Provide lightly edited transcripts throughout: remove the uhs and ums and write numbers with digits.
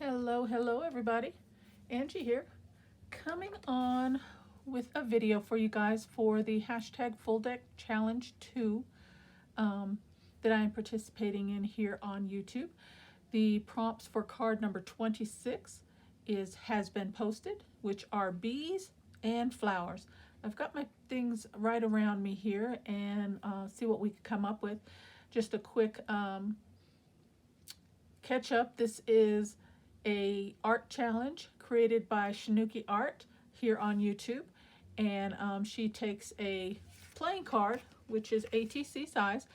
Hello everybody. Angie here, coming on with a video for you guys for the hashtag Full Deck Challenge 2 that I am participating in here on YouTube. The prompts for card number 26 has been posted, which are bees and flowers. I've got my things right around me here and see what we can come up with. Just a quick catch up. This is a art challenge created by Shanuki Art here on YouTube, and she takes a playing card, which is ATC size,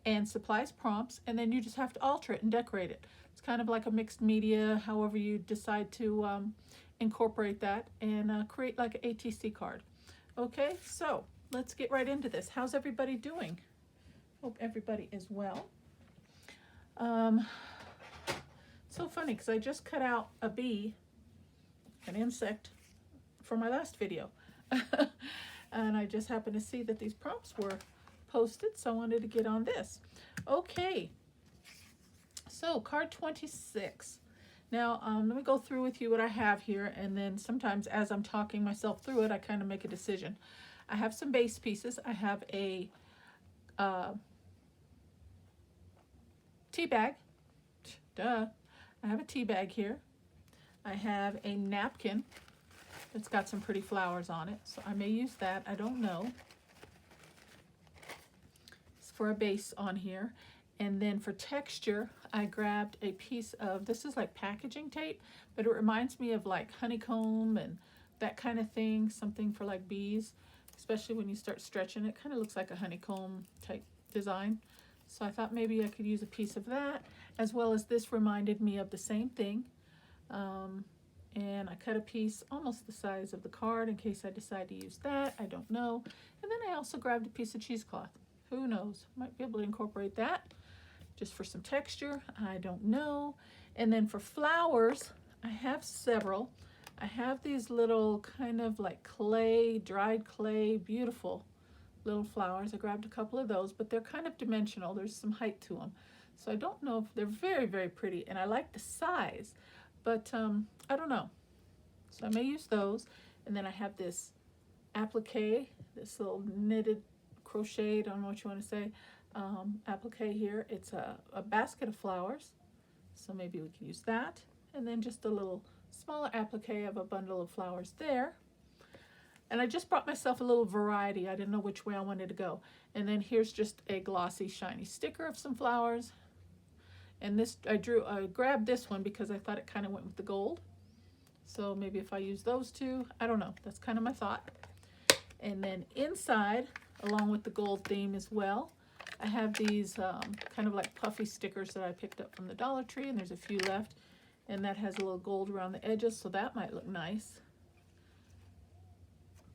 and supplies prompts, and then you just have to alter it and decorate it. It's kind of like a mixed media, however you decide to incorporate that and create like an ATC card. Okay, so let's get right into this. How's everybody doing? Hope everybody is well. So funny because I just cut out a bee, an insect, for my last video. And I just happened to see that these prompts were posted, so I wanted to get on this. Okay, so card 26. Now, let me go through with you what I have here, and then sometimes as I'm talking myself through it, I kind of make a decision. I have some base pieces. I have a tea bag. Duh. I have a tea bag here. I have a napkin that's got some pretty flowers on it, so I may use that. I don't know. It's for a base on here. And then for texture, I grabbed a piece of, this is like packaging tape, but it reminds me of like honeycomb and that kind of thing, something for like bees, especially when you start stretching. It kind of looks like a honeycomb type design. So I thought maybe I could use a piece of that, as well as this reminded me of the same thing. And I cut a piece almost the size of the card in case I decide to use that. I don't know. And then I also grabbed a piece of cheesecloth. Who knows? Might be able to incorporate that just for some texture. I don't know. And then for flowers, I have several. I have these little kind of like clay, dried clay, beautiful little flowers. I grabbed a couple of those, but they're kind of dimensional. There's some height to them. So I don't know if they're very, very pretty, and I like the size, but I don't know. So I may use those. And then I have this applique, this little knitted crochet, I don't know what you want to say, applique here. It's a basket of flowers, so maybe we can use that. And then just a little smaller applique of a bundle of flowers there. And I just brought myself a little variety. I didn't know which way I wanted to go. And then here's just a glossy, shiny sticker of some flowers. And this, I grabbed this one because I thought it kind of went with the gold. So maybe if I use those two, I don't know. That's kind of my thought. And then inside, along with the gold theme as well, I have these kind of like puffy stickers that I picked up from the Dollar Tree, and there's a few left. And that has a little gold around the edges, so that might look nice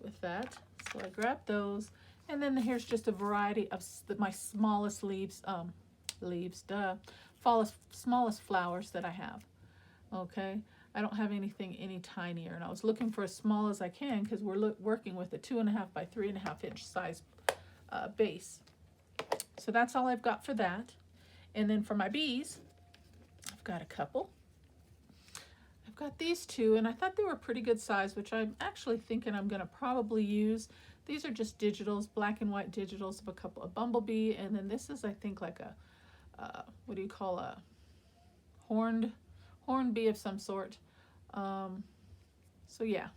with that. So I grabbed those, and then here's just a variety of my smallest smallest flowers that I have. Okay, I don't have anything any tinier, and I was looking for as small as I can because we're working with a 2.5 by 3.5 inch size base. So that's all I've got for that. And then for my bees, I've got a couple. Got these two, and I thought they were pretty good size, which I'm actually thinking I'm going to probably use. These are just digitals, black and white digitals of a couple of bumblebee, and then this is, I think, like a what do you call a horned bee of some sort. So yeah,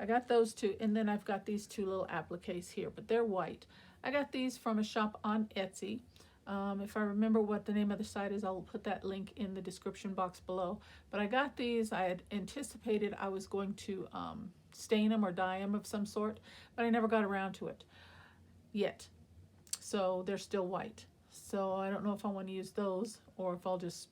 I got those two, and then I've got these two little appliques here, but they're white. I got these from a shop on Etsy. If I remember what the name of the site is, I'll put that link in the description box below. But I got these. I had anticipated I was going to stain them or dye them of some sort, but I never got around to it yet. So they're still white. So I don't know if I want to use those or if I'll just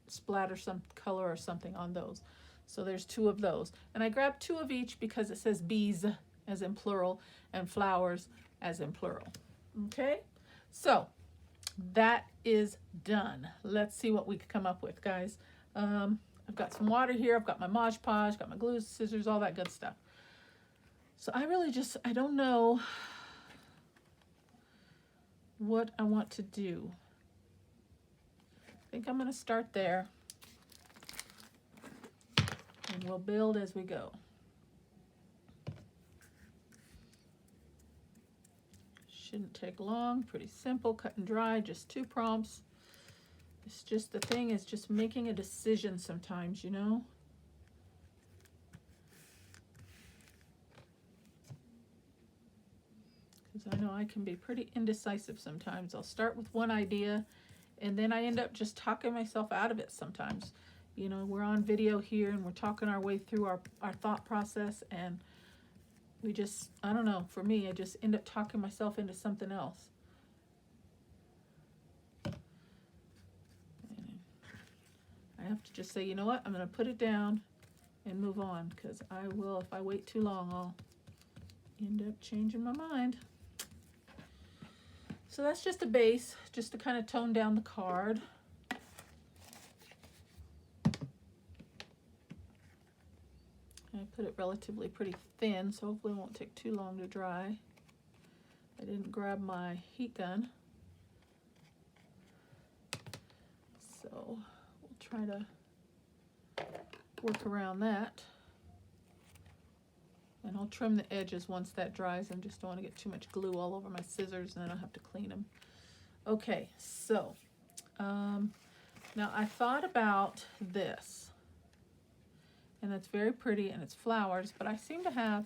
splatter some color or something on those. So there's two of those. And I grabbed two of each because it says bees as in plural and flowers as in plural. Okay, so that is done. Let's see what we can come up with, guys. I've got some water here. I've got my Mod Podge, got my glue, scissors, all that good stuff. So I really just, I don't know what I want to do. I think I'm going to start there. we'll build as we go. Shouldn't take long, pretty simple, cut and dry, just 2 prompts. It's just, the thing is just making a decision sometimes, you know? Because I know I can be pretty indecisive sometimes. I'll start with one idea and then I end up just talking myself out of it sometimes. You know, we're on video here and we're talking our way through our thought process, and we just, I don't know, for me, I just end up talking myself into something else. I have to just say, you know what, I'm going to put it down and move on, because I will, if I wait too long, I'll end up changing my mind. So that's just a base, just to kind of tone down the card. I put it relatively pretty thin, so hopefully it won't take too long to dry. I didn't grab my heat gun, so we'll try to work around that. And I'll trim the edges once that dries. I just don't want to get too much glue all over my scissors and then I'll have to clean them. Okay, so now I thought about this. And it's very pretty and it's flowers, but I seem to have,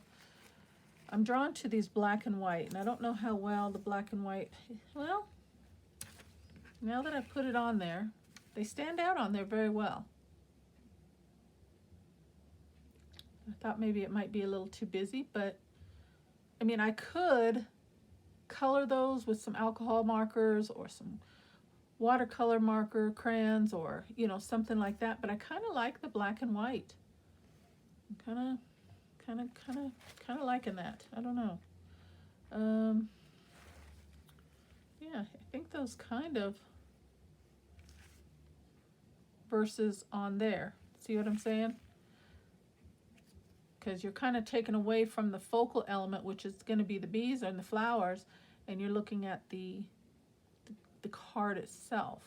I'm drawn to these black and white, and I don't know how well the black and white, well, now that I put it on there, they stand out on there very well. I thought maybe it might be a little too busy, but I mean, I could color those with some alcohol markers or some watercolor marker crayons, or, you know, something like that, but I kind of like the black and white. I'm kind of liking that. I don't know. Yeah, I think those kind of verses on there. See what I'm saying? Because you're kind of taken away from the focal element, which is going to be the bees and the flowers, and you're looking at the card itself.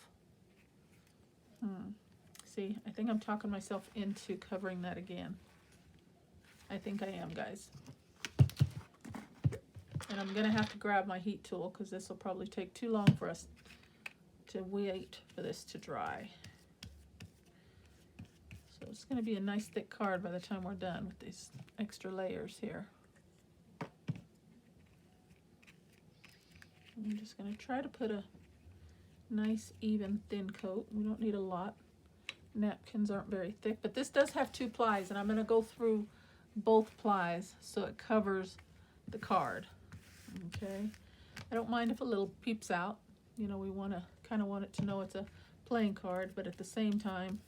See, I think I'm talking myself into covering that again. I think I am, guys. And I'm going to have to grab my heat tool because this will probably take too long for us to wait for this to dry. So it's going to be a nice thick card by the time we're done with these extra layers here. I'm just going to try to put a nice even thin coat. We don't need a lot. Napkins aren't very thick, but this does have 2 plies, and I'm going to go through both plies so it covers the card. Okay, I don't mind if a little peeps out. You know, we kind of want it to know it's a playing card, but at the same time,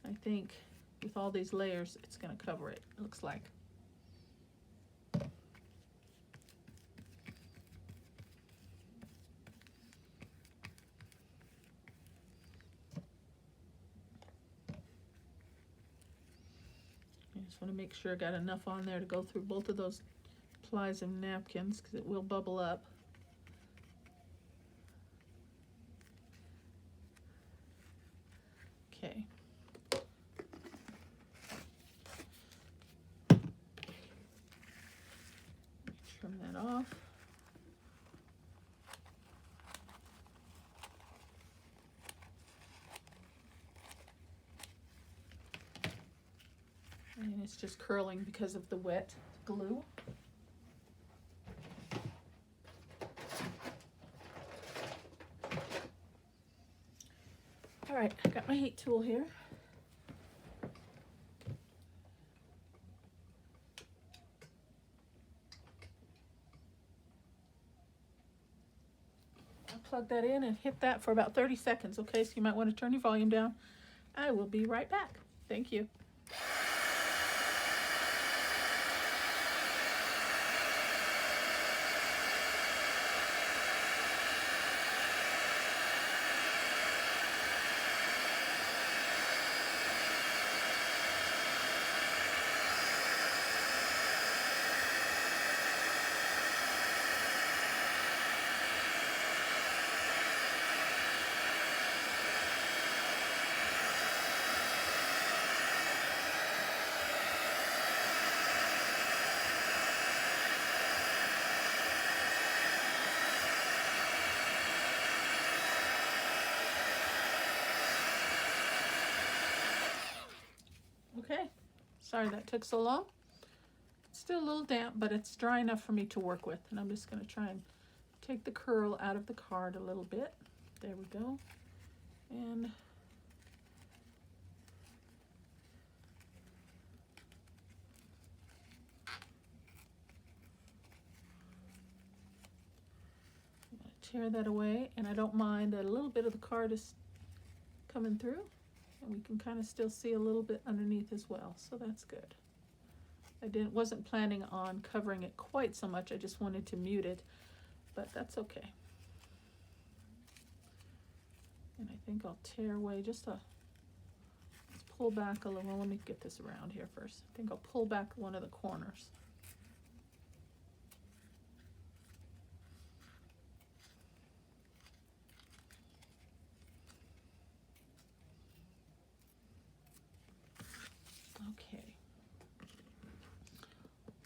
I think with all these layers, it's going to cover it, it looks like. I just want to make sure I got enough on there to go through both of those plies of napkins, because it will bubble up. Okay. Trim that off. And it's just curling because of the wet glue. All right, I got my heat tool here. I'll plug that in and hit that for about 30 seconds, okay? So you might want to turn your volume down. I will be right back. Thank you. Okay, sorry that took so long. It's still a little damp, but it's dry enough for me to work with. And I'm just going to try and take the curl out of the card a little bit. There we go. And tear that away, and I don't mind that a little bit of the card is coming through, and we can kind of still see a little bit underneath as well, so that's good. I wasn't planning on covering it quite so much, I just wanted to mute it, but that's okay. And I think I'll tear away let's pull back a little. Well, let me get this around here first. I think I'll pull back one of the corners. Okay.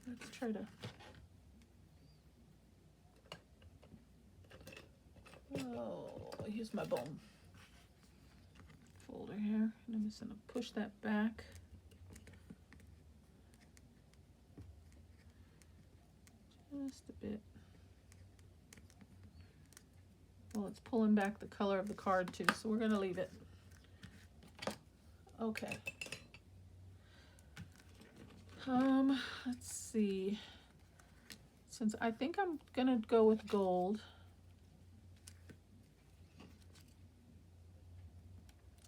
Let's try to I'll use my bone folder here, and I'm just going to push that back. Just a bit. Well, it's pulling back the color of the card too, so we're going to leave it. Okay. Let's see. Since I think I'm going to go with gold.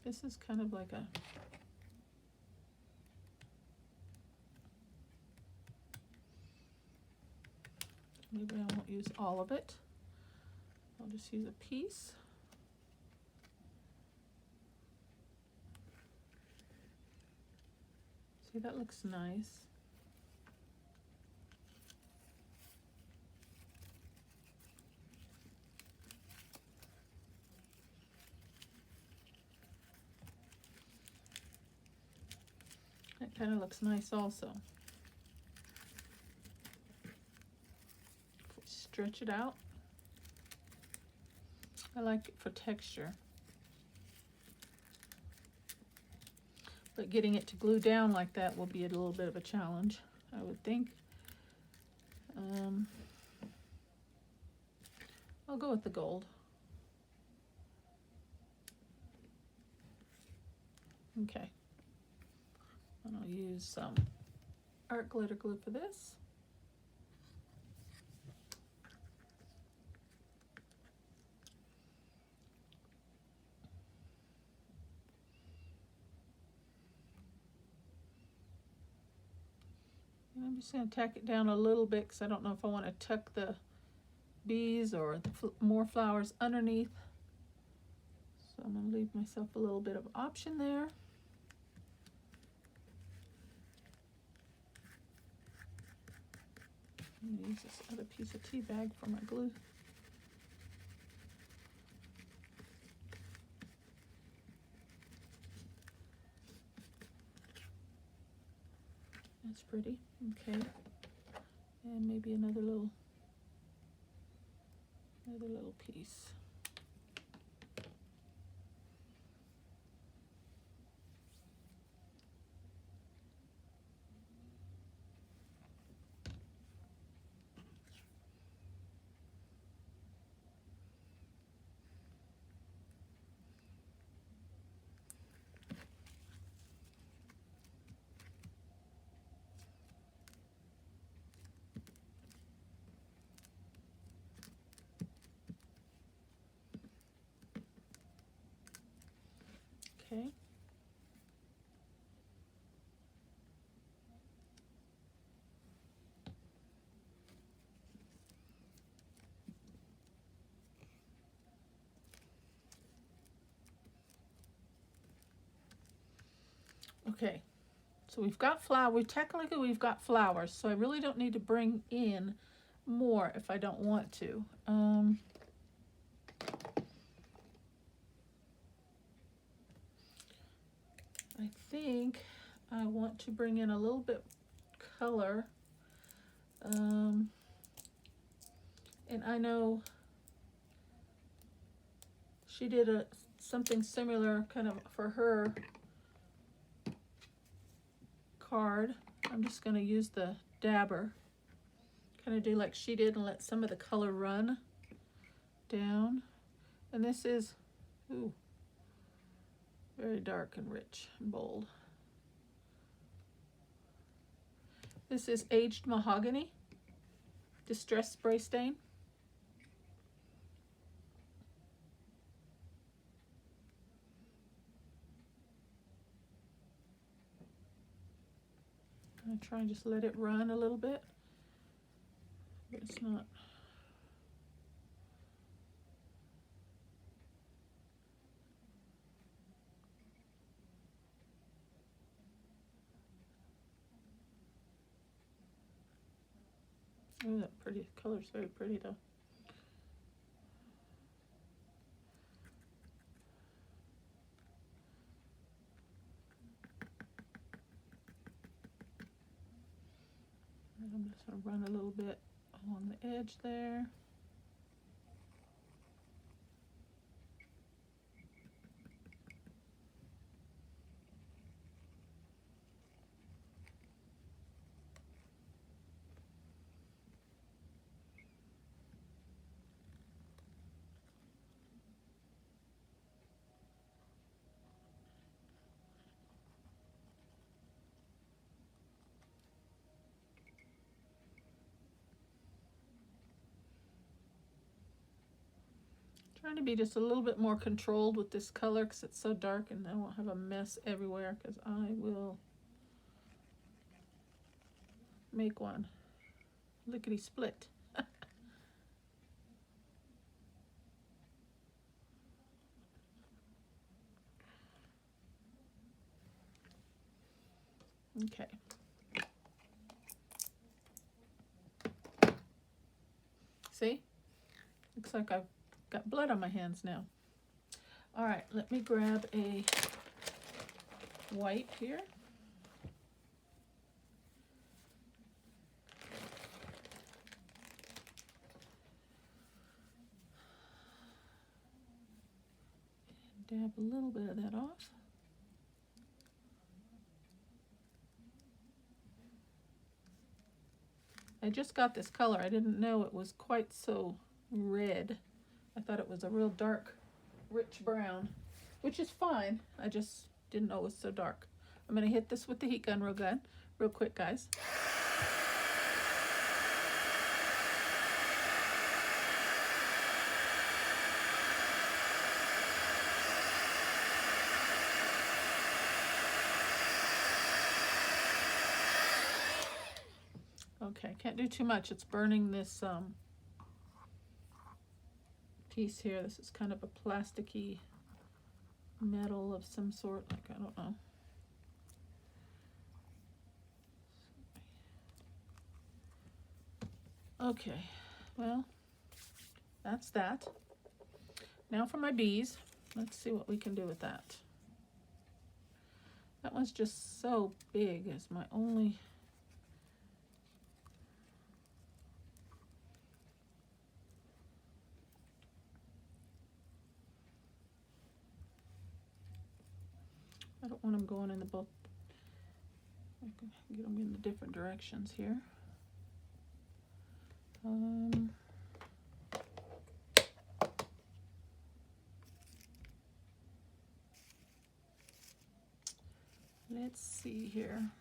This is kind of like a maybe I won't use all of it. I'll just use a piece. See, that looks nice. That kind of looks nice also. If we stretch it out, I like it for texture. But getting it to glue down like that will be a little bit of a challenge, I would think. I'll go with the gold. Okay. And I'll use some art glitter glue for this. And I'm just going to tack it down a little bit because I don't know if I want to tuck the bees or the more flowers underneath. So I'm going to leave myself a little bit of option there. I'm going to use this other piece of tea bag for my glue. That's pretty. Okay. And maybe another little piece. Okay. Okay, so we've got technically we've got flowers, so I really don't need to bring in more if I don't want to. I think I want to bring in a little bit color. And I know she did something similar kind of for her card, I'm just going to use the dabber, kind of do like she did and let some of the color run down. And this is, ooh, very dark and rich and bold. This is Aged Mahogany Distress Spray Stain. I'm try and just let it run a little bit, but it's not. Oh, that pretty color's very pretty though. And I'm just going to run a little bit along the edge there. Trying to be just a little bit more controlled with this color because it's so dark, and I won't have a mess everywhere because I will make one lickety split. Okay. See? Looks like I've got blood on my hands now. All right, let me grab a white here. And dab a little bit of that off. I just got this color. I didn't know it was quite so red. I thought it was a real dark, rich brown, which is fine. I just didn't know it was so dark. I'm going to hit this with the heat gun real quick, guys. Okay, can't do too much. It's burning this piece here. This is kind of a plasticky metal of some sort, like I don't know. Okay, well, that's that. Now for my bees. Let's see what we can do with that. That one's just so big. It's my only... I don't want them going in the both. I can get them in the different directions here. Let's see here.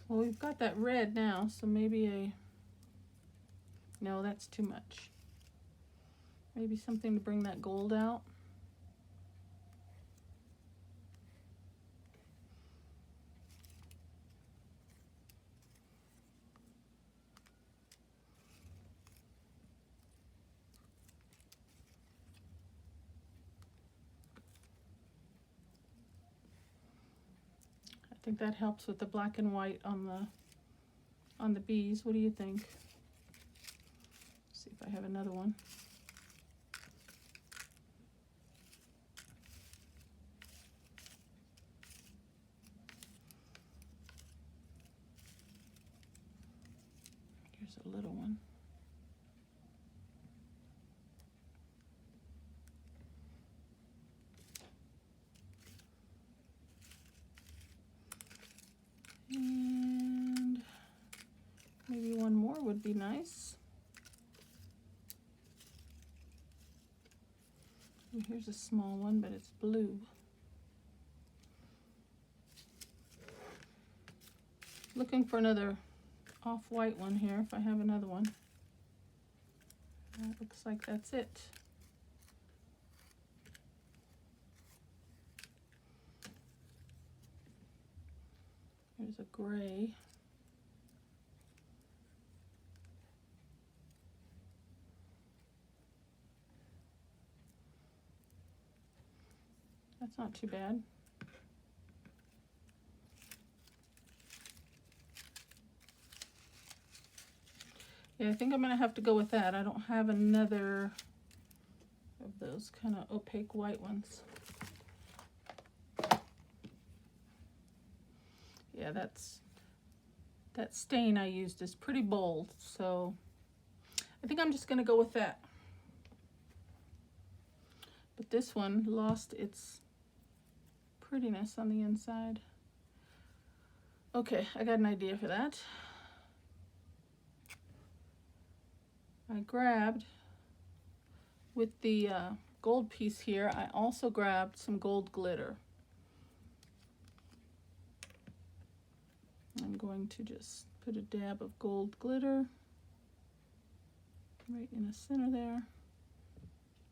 Well, we've got that red now, so maybe a... No, that's too much. Maybe something to bring that gold out. I think that helps with the black and white on the bees. What do you think? Let's see if I have another one. Here's a little one. would be nice. Here's a small one, but it's blue. Looking for another off-white one here, if I have another one. That looks like that's it. There's a gray. That's not too bad. Yeah, I think I'm gonna have to go with that. I don't have another of those kind of opaque white ones. Yeah, that stain I used is pretty bold, so I think I'm just gonna go with that. But this one lost its prettiness on the inside. Okay, I got an idea for that. I grabbed, with the gold piece here, I also grabbed some gold glitter. I'm going to just put a dab of gold glitter right in the center there.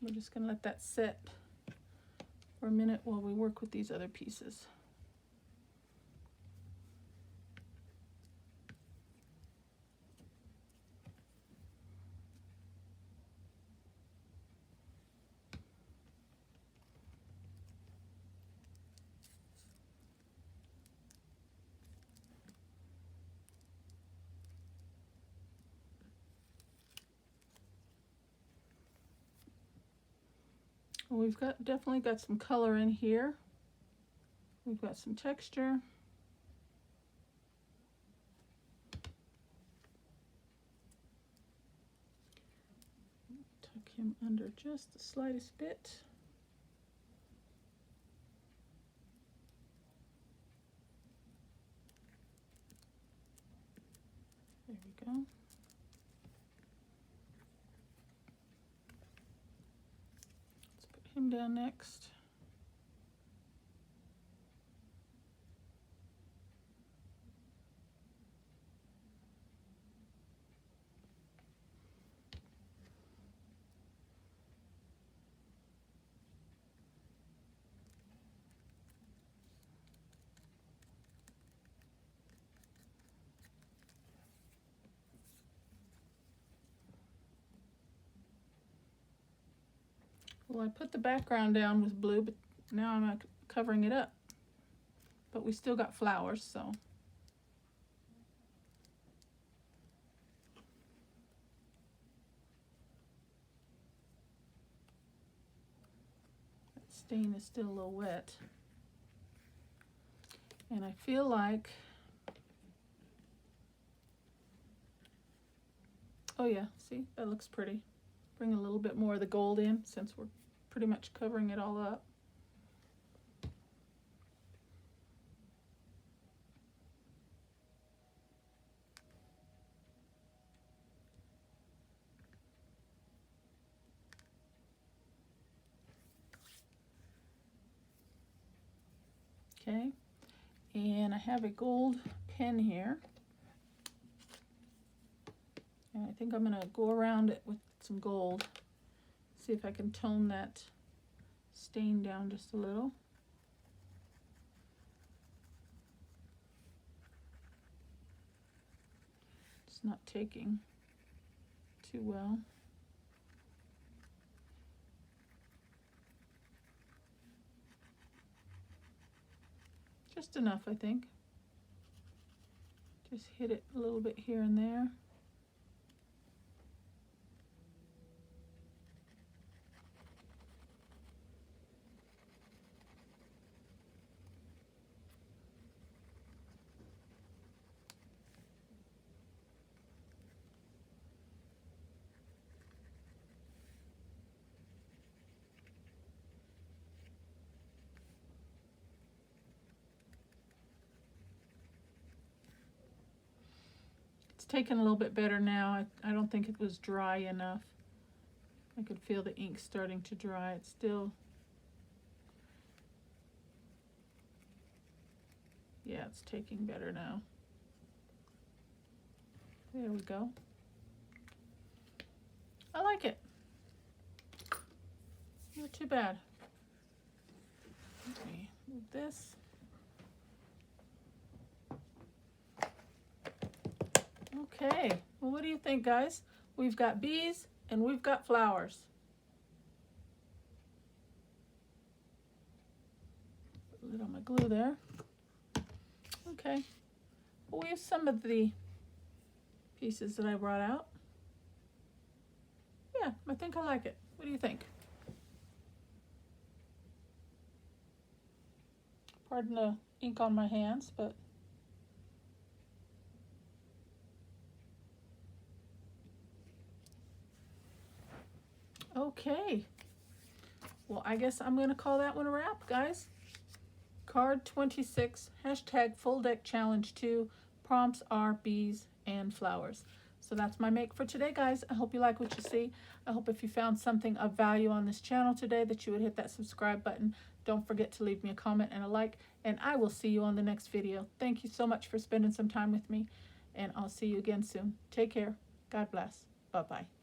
We're just going to let that set for a minute while we work with these other pieces. Well, we've definitely got some color in here. We've got some texture. Tuck him under just the slightest bit. There we go. Let's put him down next. Well, I put the background down with blue, but now I'm covering it up. But we still got flowers, so. That stain is still a little wet. And I feel like, oh yeah, see, that looks pretty. Bring a little bit more of the gold in since we're pretty much covering it all up. Okay, and I have a gold pen here. And I think I'm gonna go around it with some gold. See if I can tone that stain down just a little. It's not taking too well. Just enough, I think. Just hit it a little bit here and there. It's taken a little bit better now. I don't think it was dry enough. I could feel the ink starting to dry. It's still, yeah, it's taking better now. There we go. I like it. Not too bad. Let me move this. Okay, well, what do you think, guys? We've got bees and we've got flowers. Put a lid on my glue there. Okay, well, we have some of the pieces that I brought out. Yeah, I think I like it. What do you think? Pardon the ink on my hands, but okay. Well, I guess I'm going to call that one a wrap, guys. Card 26, hashtag full deck challenge 2. Prompts are bees and flowers. So that's my make for today, guys. I hope you like what you see. I hope if you found something of value on this channel today that you would hit that subscribe button. Don't forget to leave me a comment and a like, and I will see you on the next video. Thank you so much for spending some time with me, and I'll see you again soon. Take care. God bless. Bye-bye.